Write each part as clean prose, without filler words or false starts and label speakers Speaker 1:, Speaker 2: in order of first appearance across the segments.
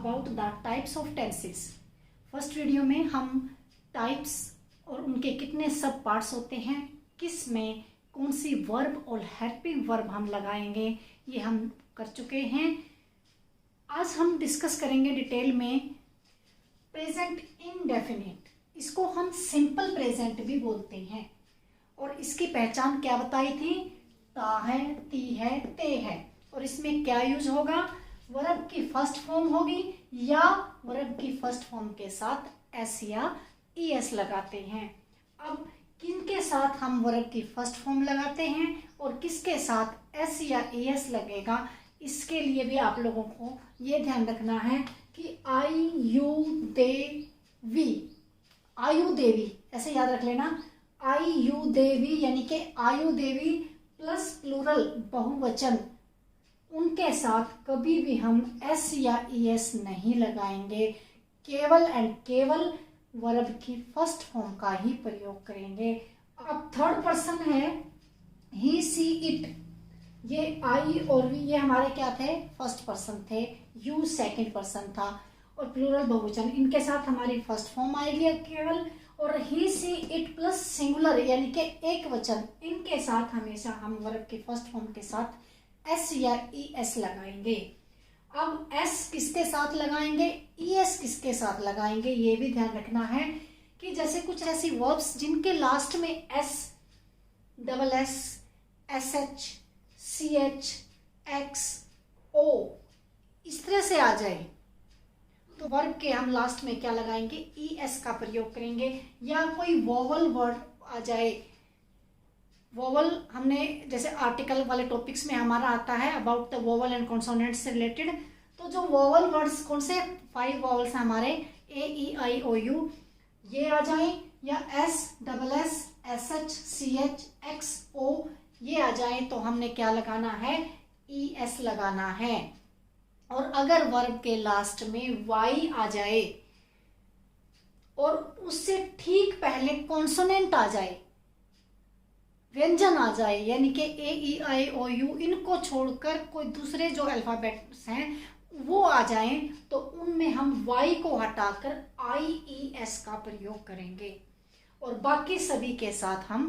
Speaker 1: about the types of tenses। First video में हम types और उनके कितने सब पार्ट्स होते हैं, किस में कौन सी वर्ब और हेल्पिंग वर्ब हम लगाएंगे, ये हम कर चुके हैं। आज हम डिस्कस करेंगे डिटेल में प्रेजेंट इंडेफिनिट। इसको हम सिंपल प्रेजेंट भी बोलते हैं और इसकी पहचान क्या बताई थी, ता है, ती है, ते है। और इसमें क्या यूज होगा, वर्ब की फर्स्ट फॉर्म होगी या वर्ब की फर्स्ट फॉर्म के साथ एस या ईएस लगाते हैं। अब किनके साथ हम वर्ब की फर्स्ट फॉर्म लगाते हैं और किसके साथ एस या ईएस लगेगा, इसके लिए भी आप लोगों को ये ध्यान रखना है कि आई यू दे वी, आयु देवी ऐसे याद रख लेना। आई यू देवी यानी कि आयु देवी प्लस प्लूरल बहुवचन, उनके साथ कभी भी हम एस या ईएस नहीं लगाएंगे, केवल एंड केवल वर्ब की फर्स्ट फॉर्म का ही प्रयोग करेंगे। अब थर्ड पर्सन है ही सी इट, ये आई और वी ये हमारे क्या थे, फर्स्ट पर्सन थे, यू सेकंड पर्सन था और प्लूरल बहुवचन, इनके साथ हमारी फर्स्ट फॉर्म आएगी केवल। और ही सी इट प्लस सिंगुलर यानी कि एक वचन, इनके साथ हमेशा हम वर्ब की फर्स्ट फॉर्म के साथ एस या ई एस लगाएंगे। अब एस किसके साथ लगाएंगे, ई एस किसके साथ लगाएंगे, ये भी ध्यान रखना है कि जैसे कुछ ऐसी वर्ब्स जिनके लास्ट में S, double S, S H, C H, X, O इस तरह से आ जाए तो वर्ब के हम लास्ट में क्या लगाएंगे, ई एस का प्रयोग करेंगे। या कोई वोवल वर्ड आ जाए, वोवल हमने जैसे आर्टिकल वाले टॉपिक्स में हमारा आता है about the vowel and consonant से रिलेटेड, तो जो वोवल वर्ड्स कौन से 5 वोवल्स हैं हमारे, ए ई आई ओ यू, ये आ जाए, या S, double S, S H, C H, X, O ये आ जाए तो हमने क्या लगाना है, ई एस लगाना है। और अगर वर्ब के लास्ट में वाई आ जाए और उससे ठीक पहले कॉन्सोनेंट आ जाए, व्यंजन आ जाए, यानी कि ए ई आई ओ यू, इनको छोड़कर कोई दूसरे जो अल्फाबेट्स हैं वो आ जाएं तो उनमें हम वाई को हटाकर आई ई एस का प्रयोग करेंगे और बाकी सभी के साथ हम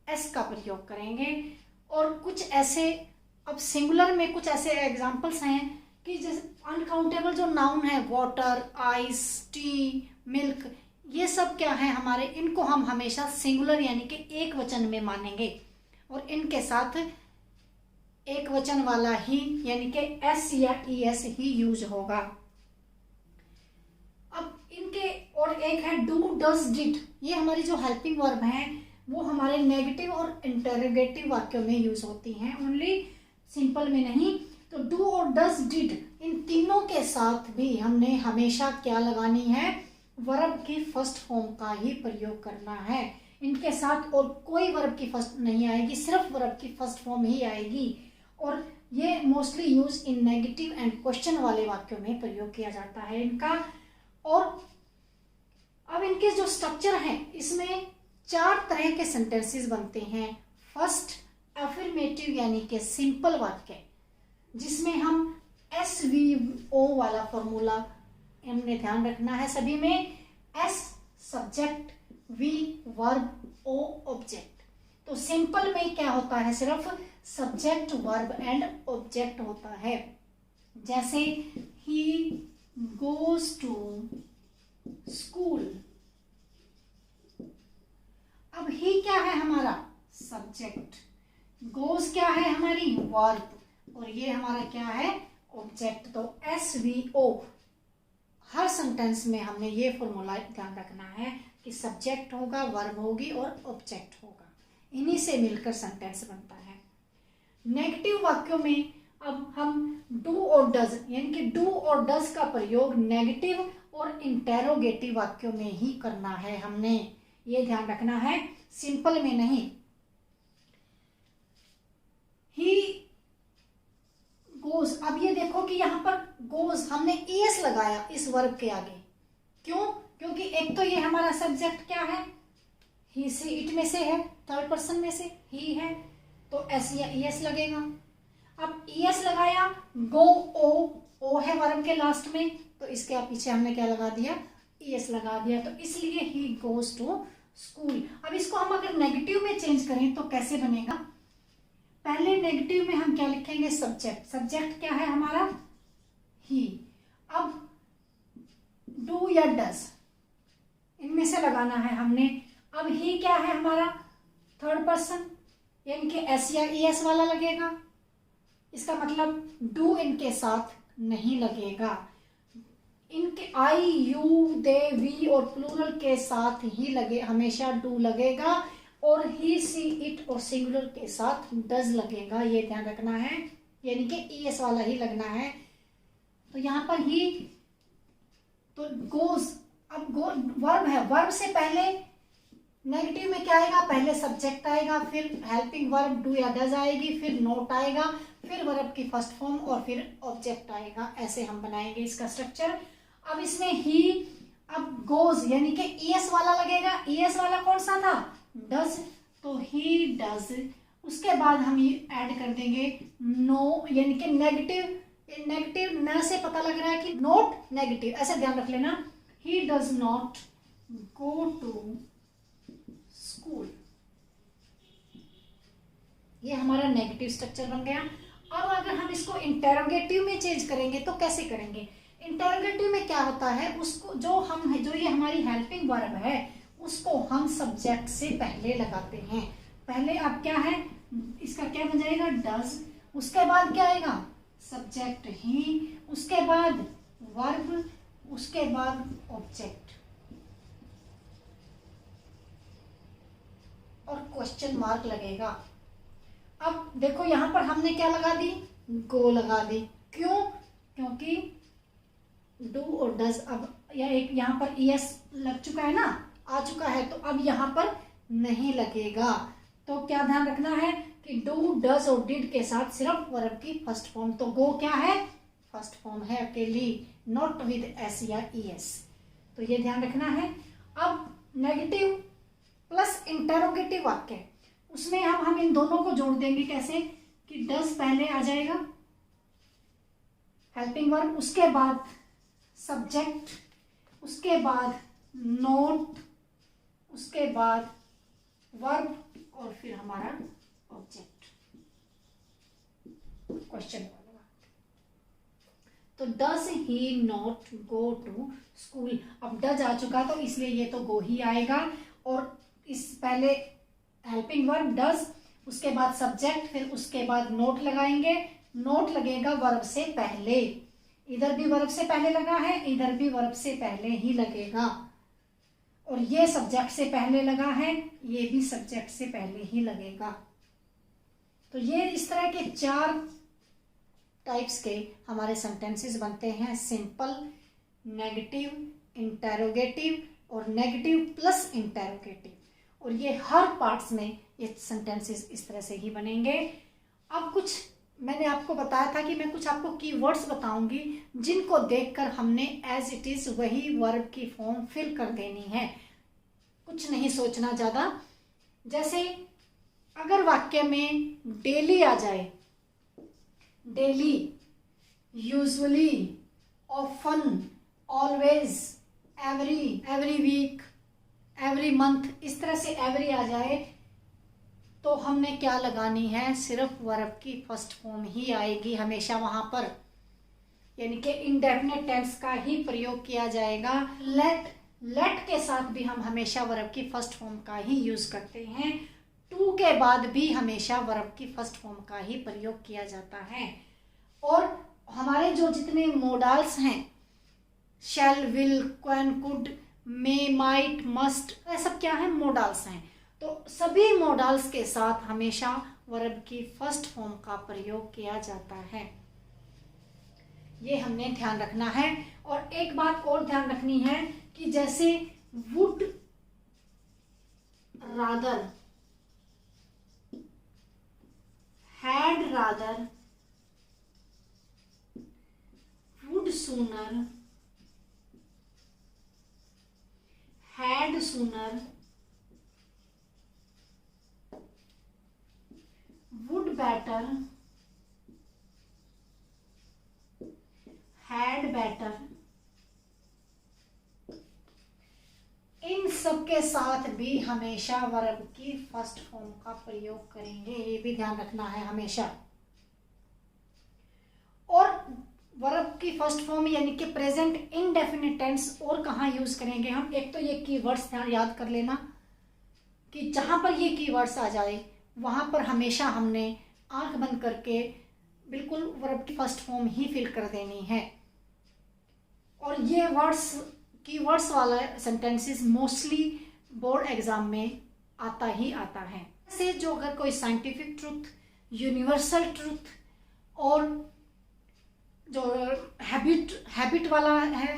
Speaker 1: एस का प्रयोग करेंगे। और कुछ ऐसे, अब सिंगुलर में कुछ ऐसे एग्जांपल्स हैं कि जैसे अनकाउंटेबल जो नाउन है, वाटर, आइस, टी, मिल्क, ये सब क्या है हमारे, इनको हम हमेशा सिंगुलर यानी कि एक वचन में मानेंगे और इनके साथ एक वचन वाला ही यानी कि एस या ई एस ही यूज होगा। अब इनके और एक है डू, डज, डिड, ये हमारी जो हेल्पिंग वर्ब हैं वो हमारे नेगेटिव और इंटरोगेटिव वाक्यों में यूज होती हैं, ओनली सिंपल में नहीं। तो डू और डज, डिड इन तीनों के साथ भी हमने हमेशा क्या लगानी है, वर्ब की फर्स्ट फॉर्म का ही प्रयोग करना है। इनके साथ और कोई वर्ब की फर्स्ट नहीं आएगी, सिर्फ वर्ब की फर्स्ट फॉर्म ही आएगी और ये mostly use in negative and question वाले वाक्यों में प्रयोग किया जाता है इनका। और अब इनके जो स्ट्रक्चर है इसमें 4 तरह के सेंटेंसेस बनते हैं। फर्स्ट अफर्मेटिव यानी कि सिंपल वाक्य, जिसमें हम एस वी ओ वाला फॉर्मूला हमने ध्यान रखना है सभी में, S subject, V verb, O object. तो सिंपल में क्या होता है, सिर्फ सब्जेक्ट, वर्ब एंड ऑब्जेक्ट होता है। जैसे ही गोज टू स्कूल, अब ही क्या है हमारा, सब्जेक्ट, गोज क्या है हमारी वर्ब और ये हमारा क्या है, ऑब्जेक्ट। तो एस वी ओ हर सेंटेंस में हमने ये फॉर्मूला ध्यान रखना है कि सब्जेक्ट होगा, वर्ब होगी और ऑब्जेक्ट होगा, इन्हीं से मिलकर सेंटेंस बनता है। नेगेटिव वाक्यों में अब हम डू और डज यानी कि डू और डज का प्रयोग नेगेटिव और इंटेरोगेटिव वाक्यों में ही करना है, हमने ये ध्यान रखना है, सिंपल में नहीं। ही गोज, अब ये देखो कि यहाँ पर गोज हमने एस लगाया इस वर्ब के आगे, क्यों, क्योंकि एक तो ये हमारा सब्जेक्ट क्या है, ही से इट में से है, थर्ड पर्सन में से ही है तो एस या एस लगेगा। अब ईएस लगाया, गो ओ है वर्ब के लास्ट में, तो इसके पीछे हमने क्या लगा दिया, ईएस लगा दिया, तो इसलिए ही गोज टू स्कूल। अब इसको हम अगर नेगेटिव में चेंज करें तो कैसे बनेगा, पहले नेगेटिव में हम क्या लिखेंगे, सब्जेक्ट। सब्जेक्ट क्या है हमारा, ही। अब डू या डज, इनमें से लगाना है हमने। अब ही क्या है हमारा, थर्ड पर्सन, यानी कि एस या ईएस वाला लगेगा। इसका मतलब डू इनके साथ नहीं लगेगा, इनके आई यू दे वी और प्लूरल के साथ ही लगे, हमेशा डू लगेगा, और ही सी इट और सिंगुलर के साथ डज लगेगा, ये ध्यान रखना है, यानी कि ईएस वाला ही लगना है। तो यहाँ पर ही तो गोज, अब गो वर्ब है, वर्ब से पहले नेगेटिव में क्या आएगा, पहले सब्जेक्ट आएगा, फिर हेल्पिंग वर्ब डू या डज आएगी, फिर नोट आएगा, फिर वर्ब की फर्स्ट फॉर्म और फिर ऑब्जेक्ट आएगा। ऐसे हम बनाएंगे इसका स्ट्रक्चर। अब इसमें ही, अब गोज यानी कि ईएस वाला लगेगा, ईएस वाला कौन सा था, डज, तो ही डज। उसके बाद हम ये ऐड कर देंगे नो, यानी कि नेगेटिव, नेगेटिव न से पता लग रहा है कि नोट नेगेटिव, ऐसे ध्यान रख लेना, he does not go to school. ये हमारा नेगेटिव स्ट्रक्चर बन गया। अब अगर हम इसको इंटेरोगेटिव में चेंज करेंगे तो कैसे करेंगे, इंटेरोगेटिव में क्या होता है, उसको जो ये हमारी हेल्पिंग वर्ब है उसको हम सब्जेक्ट से पहले लगाते हैं। पहले अब क्या है, इसका क्या बन जाएगा, डज, उसके बाद क्या आएगा, सब्जेक्ट ही, उसके बाद वर्ब, उसके बाद ऑब्जेक्ट और क्वेश्चन मार्क लगेगा। अब देखो यहां पर हमने क्या लगा दी, गो लगा दी, क्यों, क्योंकि डू और डज, अब एक यहाँ पर ईएस लग चुका है ना, आ चुका है, तो अब यहाँ पर नहीं लगेगा। तो क्या ध्यान रखना है कि डू डज और डिड के साथ सिर्फ वर्ब की फर्स्ट फॉर्म, तो गो क्या है, फर्स्ट फॉर्म है अकेली, नॉट विद एस या ईएस, तो ये ध्यान रखना है। अब नेगेटिव प्लस इंटेरोगेटिव वाक्य, उसमें हम इन दोनों को जोड़ देंगे, कैसे कि डज पहले आ जाएगा हेल्पिंग वर्ब, उसके बाद सब्जेक्ट, उसके बाद नोट, उसके बाद वर्ब और फिर हमारा ऑब्जेक्ट, क्वेश्चन वाला। तो does he not go to school, अब डज आ चुका तो इसलिए ये तो गो ही आएगा, और इस पहले हेल्पिंग वर्ब डज, उसके बाद सब्जेक्ट, फिर उसके बाद नोट लगाएंगे, नोट लगेगा वर्ब से पहले, इधर भी वर्ब से पहले लगा है, इधर भी वर्ब से पहले ही लगेगा, और ये सब्जेक्ट से पहले लगा है, ये भी सब्जेक्ट से पहले ही लगेगा। तो ये इस तरह के 4 टाइप्स के हमारे सेंटेंसेस बनते हैं, सिंपल, नेगेटिव, इंटेरोगेटिव और नेगेटिव प्लस इंटेरोगेटिव, और ये हर पार्ट्स में ये सेंटेंसेस इस तरह से ही बनेंगे। अब कुछ मैंने आपको बताया था कि मैं कुछ आपको कीवर्ड्स बताऊंगी जिनको देखकर हमने एज इट इज वही वर्ब की फॉर्म फिल कर देनी है, कुछ नहीं सोचना ज़्यादा। जैसे अगर वाक्य में डेली आ जाए, daily, usually, often, always, every week, every month, इस तरह से एवरी आ जाए तो हमने क्या लगानी है, सिर्फ वर्ब की फर्स्ट फॉर्म ही आएगी हमेशा वहां पर, यानी कि इंडेफिनिट टेंस का ही प्रयोग किया जाएगा। लेट के साथ भी हम हमेशा वर्ब की फर्स्ट फॉर्म का ही यूज करते हैं, टू के बाद भी हमेशा वर्ब की फर्स्ट फॉर्म का ही प्रयोग किया जाता है। और हमारे जो जितने मोडाल्स हैं, shall, will, can, could, may, might, must, ये सब क्या है, मोडाल्स हैं। तो सभी मोडाल्स के साथ हमेशा वर्ब की फर्स्ट फॉर्म का प्रयोग किया जाता है, ये हमने ध्यान रखना है। और एक बात और ध्यान रखनी है कि जैसे would rather, had rather, would sooner, had sooner, would better, had, better, इन सब के साथ भी हमेशा वर्ब की फर्स्ट फॉर्म का प्रयोग करेंगे, ये भी ध्यान रखना है हमेशा। और वर्ब की फर्स्ट फॉर्म यानी कि प्रेजेंट इनडेफिनिट टेंस और कहाँ यूज करेंगे हम? एक तो ये कीवर्ड्स याद कर लेना कि जहां पर ये कीवर्ड्स आ जाए वहां पर हमेशा हमने आंख बंद करके बिल्कुल वर्ब की फर्स्ट फॉर्म ही फिल कर देनी है। और ये वर्ड्स कीवर्ड्स वाला सेंटेंसेस मोस्टली बोर्ड एग्जाम में आता ही आता है। से जो अगर कोई साइंटिफिक ट्रूथ, यूनिवर्सल ट्रूथ और जो हैबिट वाला है,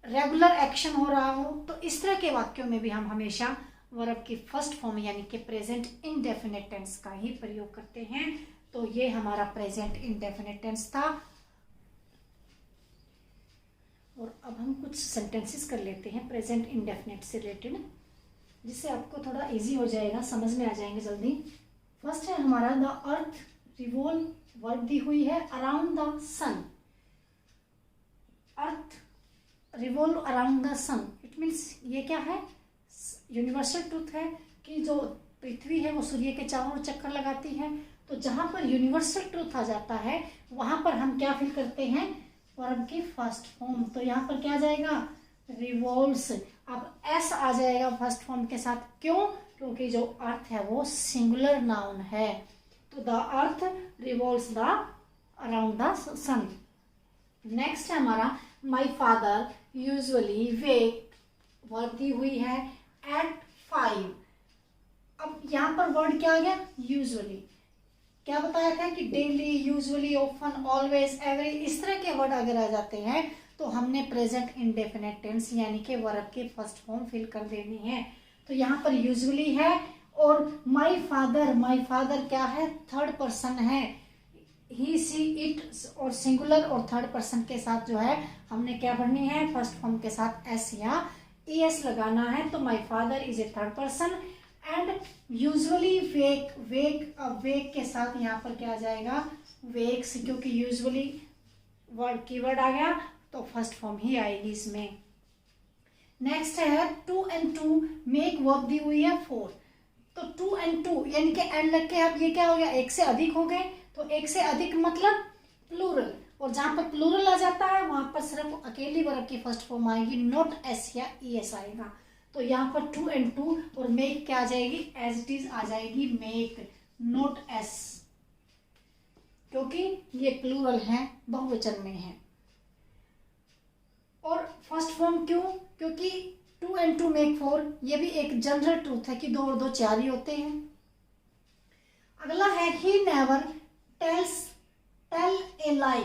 Speaker 1: रेगुलर एक्शन हो रहा हो, तो इस तरह के वाक्यों में भी हम हमेशा वर्ब की फर्स्ट फॉर्म यानी कि प्रेजेंट इनडेफिनिट टेंस का ही प्रयोग करते हैं। तो ये हमारा प्रेजेंट इनडेफिनिट टेंस था। और अब हम कुछ सेंटेंसेस कर लेते हैं प्रेजेंट इनडेफिनिट से रिलेटेड, जिससे आपको थोड़ा इजी हो जाएगा, समझ में आ जाएंगे जल्दी। फर्स्ट है हमारा द अर्थ रिवॉल्व, वर्ब दी हुई है around the sun. Earth revolve around the sun, it means ये क्या है? यूनिवर्सल ट्रूथ है कि जो पृथ्वी है वो सूर्य के चारों ओर चक्कर लगाती है। तो जहां पर यूनिवर्सल ट्रूथ आ जाता है वहां पर हम क्या फिल करते हैं? वर्ब की फर्स्ट फॉर्म। तो यहाँ पर क्या आ जाएगा? रिवॉल्व्स। अब एस आ जाएगा फर्स्ट फॉर्म के साथ, क्यों? क्योंकि जो अर्थ है वो सिंगुलर नाउन है। तो the earth revolves the around the sun. Next है हमारा my father usually wake, verb दी हुई है एट 5। अब यहाँ पर वर्ड क्या आ गया? यूजुअली। क्या बताया था कि daily, usually, often, always, every, इस तरह के वर्ड अगर आ जाते हैं तो हमने प्रेजेंट इनडेफिनिट टेंस यानी कि वर्ब की फर्स्ट फॉर्म फिल कर देनी है। तो यहाँ पर यूजुअली है और माई फादर क्या है? थर्ड पर्सन है। ही, सी, इट और सिंगुलर और थर्ड पर्सन के साथ जो है हमने क्या भरनी है? फर्स्ट फॉर्म के साथ एस या ES लगाना है। तो my father is a third person and usually wake के साथ यहाँ पर क्या आ जाएगा? वेक्स, क्योंकि यूजुअली वर्ड कीवर्ड आ गया तो फर्स्ट फॉर्म ही आएगी इसमें। नेक्स्ट है 2 and 2 मेक, वर्ब दी हुई है 4। तो 2 and 2 यानी कि एंड लग के अब ये क्या हो गया? एक से अधिक हो गए। तो एक से अधिक मतलब प्लूरल, और जहां पर प्लूरल आ जाता है वहां पर सिर्फ अकेली वर्ब की फर्स्ट फॉर्म आएगी, नॉट एस या ES आएगा। तो यहाँ पर 2 and 2 और मेक क्या आ जाएगी? एज इट इज आ जाएगी मेक, नॉट एस, क्योंकि ये प्लूरल है, बहुवचन में है। और फर्स्ट फॉर्म क्यों? क्योंकि 2 and 2 मेक 4, ये भी एक जनरल ट्रूथ है कि 2 और 2 4 ही होते हैं। अगला है ही नेवर टेल ए लाई।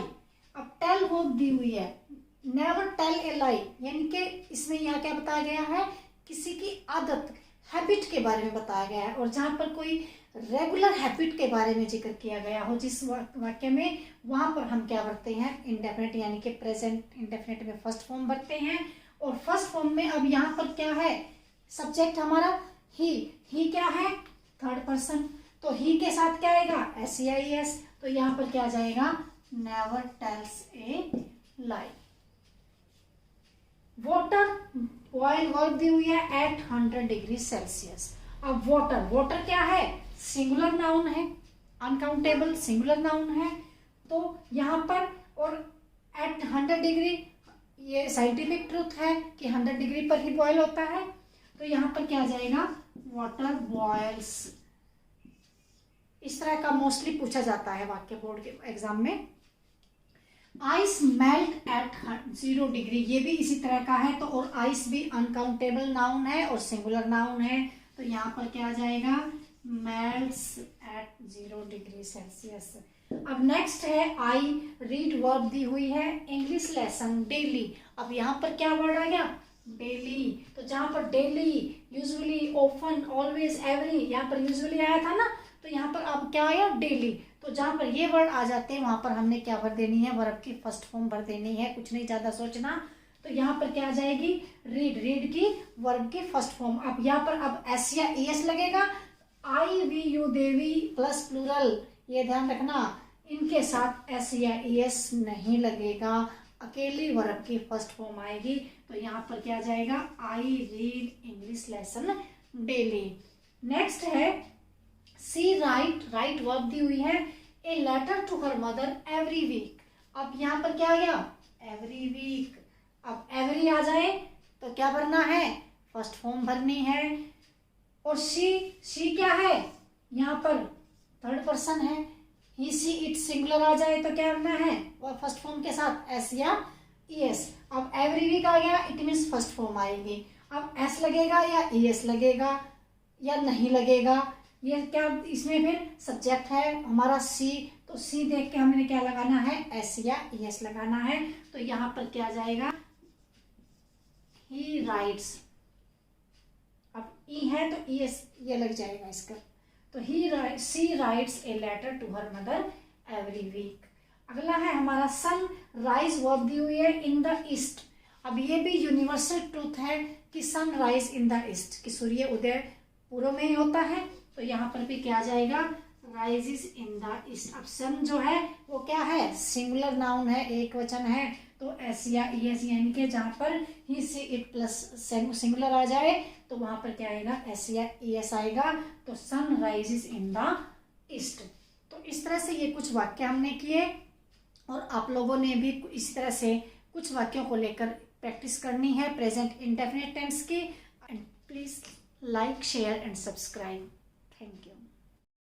Speaker 1: अब टेल वर्ब दी हुई है, नेवर टेल ए लाई, यानी कि इसमें यहाँ क्या बताया गया है? किसी की आदत, हैबिट के बारे में बताया गया है। और जहां पर कोई रेगुलर हैबिट के बारे में जिक्र किया गया हो जिस वाक्य में, वहां पर हम क्या भरते हैं? इंडेफिनिट यानी कि प्रेजेंट इंडेफिनिट में फर्स्ट फॉर्म भरते हैं। और फर्स्ट फॉर्म में अब यहाँ पर क्या है? सब्जेक्ट हमारा ही क्या है? Third person. तो ही के साथ क्या आएगा? SEIS। तो यहाँ पर क्या आ जाएगा? Never tells a lie. Water boil, verb दी हुई है एट 100 डिग्री सेल्सियस। अब वाटर क्या है? सिंगुलर नाउन है, अनकाउंटेबल सिंगुलर नाउन है। तो यहाँ पर और एट 100 डिग्री, ये साइंटिफिक ट्रूथ है कि 100 डिग्री पर ही बॉयल होता है। तो यहाँ पर क्या आ जाएगा? Water boils. इस तरह का मोस्टली पूछा जाता है वाक्य बोर्ड के एग्जाम में। आइस मेल्ट एट 0 डिग्री, ये भी इसी तरह का है। तो और आइस भी अनकाउंटेबल नाउन है और सिंगुलर नाउन है। तो यहाँ पर क्या आ जाएगा? Melts at 0 degree Celsius. अब नेक्स्ट है आई रीड, वर्ब दी हुई है इंग्लिश लेसन डेली। अब यहाँ पर क्या वर्ड आ गया? डेली। तो जहाँ पर daily, usually, often, always, every, यहाँ पर यूजुअली आया था ना, तो यहाँ पर अब क्या आया? डेली। तो जहाँ पर ये वर्ड आ जाते हैं वहां पर हमने क्या भर देनी है? वर्ब की फर्स्ट फॉर्म भर देनी है, कुछ नहीं ज्यादा सोचना। तो यहाँ पर क्या आ जाएगी? रीड की वर्ब की फर्स्ट फॉर्म। अब यहाँ पर अब एस या ES लगेगा। I, we, you, they plus plural, ये ध्यान रखना, इनके साथ एस या ES नहीं लगेगा। अकेली वर्ब की फर्स्ट फॉर्म आएगी। तो यहाँ पर क्या जाएगा, I read English lesson daily. Next है सी राइट वर्ब दी हुई है a letter to her mother every week. अब यहाँ पर क्या आ गया, एवरी वीक। अब एवरी आ जाए तो क्या भरना है, फर्स्ट फॉर्म भरनी है। और शी क्या है, यहाँ पर थर्ड पर्सन है। ही सी इट सिंगुलर आ जाए तो क्या करना है, और फर्स्ट फॉर्म के साथ एस या ईएस। अब एवरी वीक आ गया, इट मीन्स फर्स्ट फॉर्म आएगी। अब एस लगेगा या ईएस लगेगा या नहीं लगेगा, ये क्या, इसमें फिर सब्जेक्ट है हमारा सी, तो सी देख के हमने क्या लगाना है, एस या ईएस लगाना है। तो यहाँ पर क्या जाएगा, ही राइट्स। अब ई है तो ईएस ये लग जाएगा इसका। तो she writes a letter to her mother every week. अगला है हमारा सन राइज वर्ब दी हुई है इन द ईस्ट। अब ये भी यूनिवर्सल ट्रूथ है कि sun rise in the east, कि सूर्य उदय पूर्व में ही होता है। तो यहाँ पर भी क्या जाएगा, राइजेस इन द ईस्ट। अब सन जो है वो क्या है, सिंगुलर नाउन है, एक वचन है। तो एस या ईएस यानी कि जहाँ पर ही सी इट प्लस सिंगुलर आ जाए तो वहां पर क्या आएगा, एस या ईएस आएगा। तो sun rises in the east. तो इस तरह से ये कुछ वाक्य हमने किए और आप लोगों ने भी इसी तरह से कुछ वाक्यों को लेकर प्रैक्टिस करनी है प्रेजेंट इंडेफिनिट टेंस की। And please like share and subscribe. Thank you.